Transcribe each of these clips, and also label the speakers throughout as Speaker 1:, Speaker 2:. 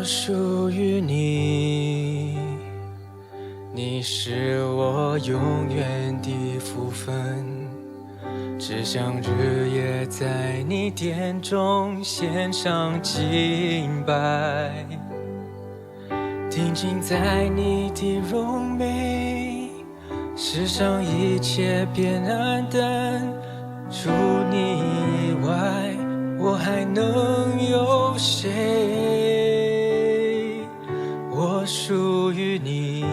Speaker 1: 属于你，你是我永远的福分，只想日夜在你殿中献上敬拜，定睛在你的荣美，世上一切变黯淡，除你以外，我还能有谁？我属于你，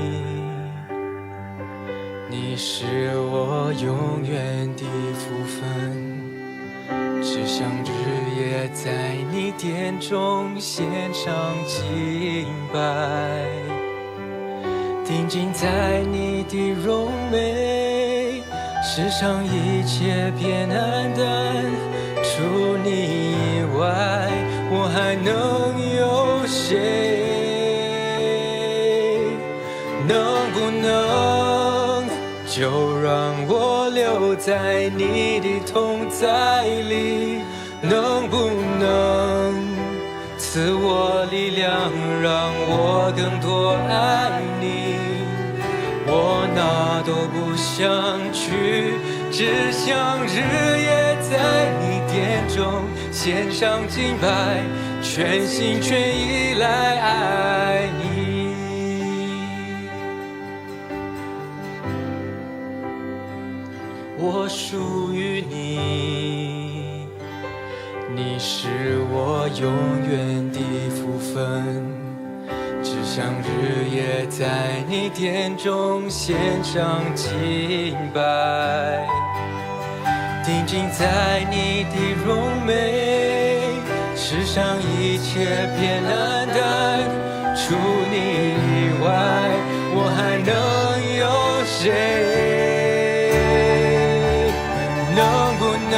Speaker 1: 你是我永远的福分，只想日夜在你殿中献上敬拜，定睛在你的荣美，世上一切变黯淡，除你以外，我还能有谁？能不能就让我留在你的同在里？能不能赐我力量，让我更多爱你？我哪都不想去，只想日夜在你殿中献上敬拜，全心全意来爱你。我属于你，你是我永远的福分，只想日夜在你殿中献上敬拜，定睛在你的荣美，世上一切变黯淡，除你以外，我还能有谁？能不能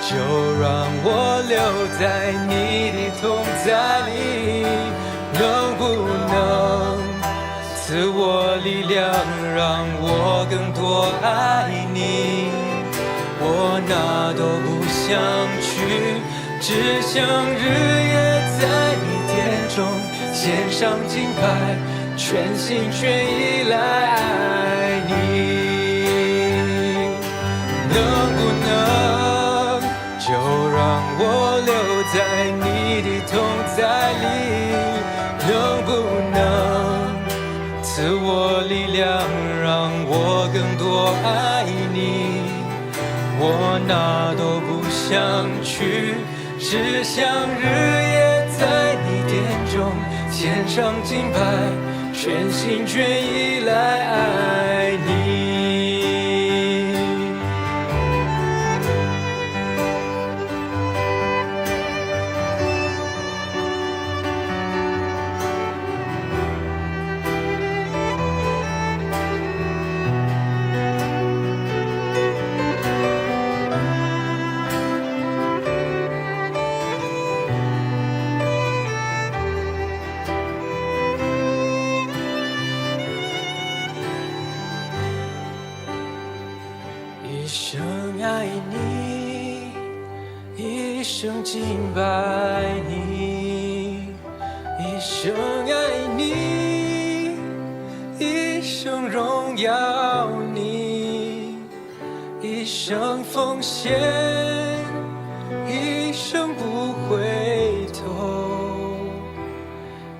Speaker 1: 就让我留在你的同在里？能不能赐我力量，让我更多爱你？我哪都不想去，只想日夜在你殿中献上敬拜，全心全意来爱你。能不能就让我留在你的同在里？能不能赐我力量，让我更多爱你？我哪都不想去，只想日夜在你殿中献上敬拜，全心全意来爱你。一生爱你，一生敬拜你，一生爱你，一生荣耀你，一生奉献，一生不回头，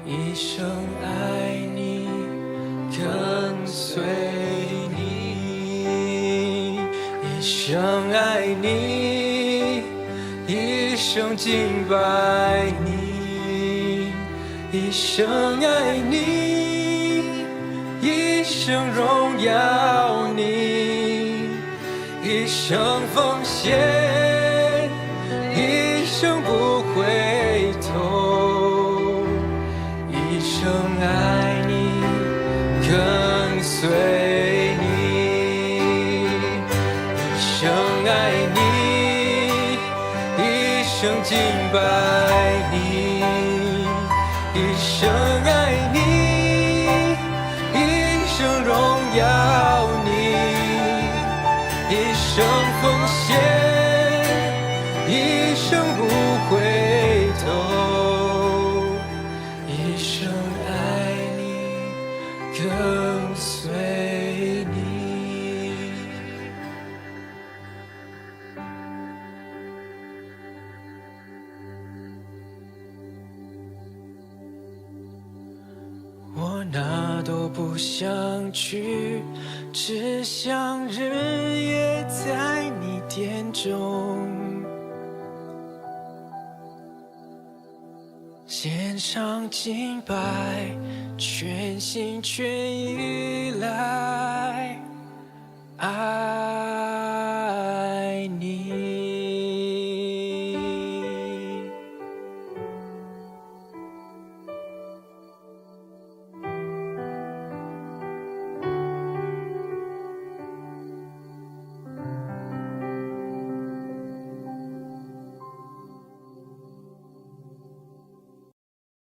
Speaker 1: 一生爱你，跟随你。一生爱你，一生敬拜你，一生爱你，一生荣耀你，一生奉献，一生不回头，一生爱你，跟随你。一生爱你，一生敬拜你，一生爱你，一生荣耀你，一生奉献，一生不回头，跟随你。我哪都不想去，只想日夜在你殿中，献上敬拜，全心全意来爱。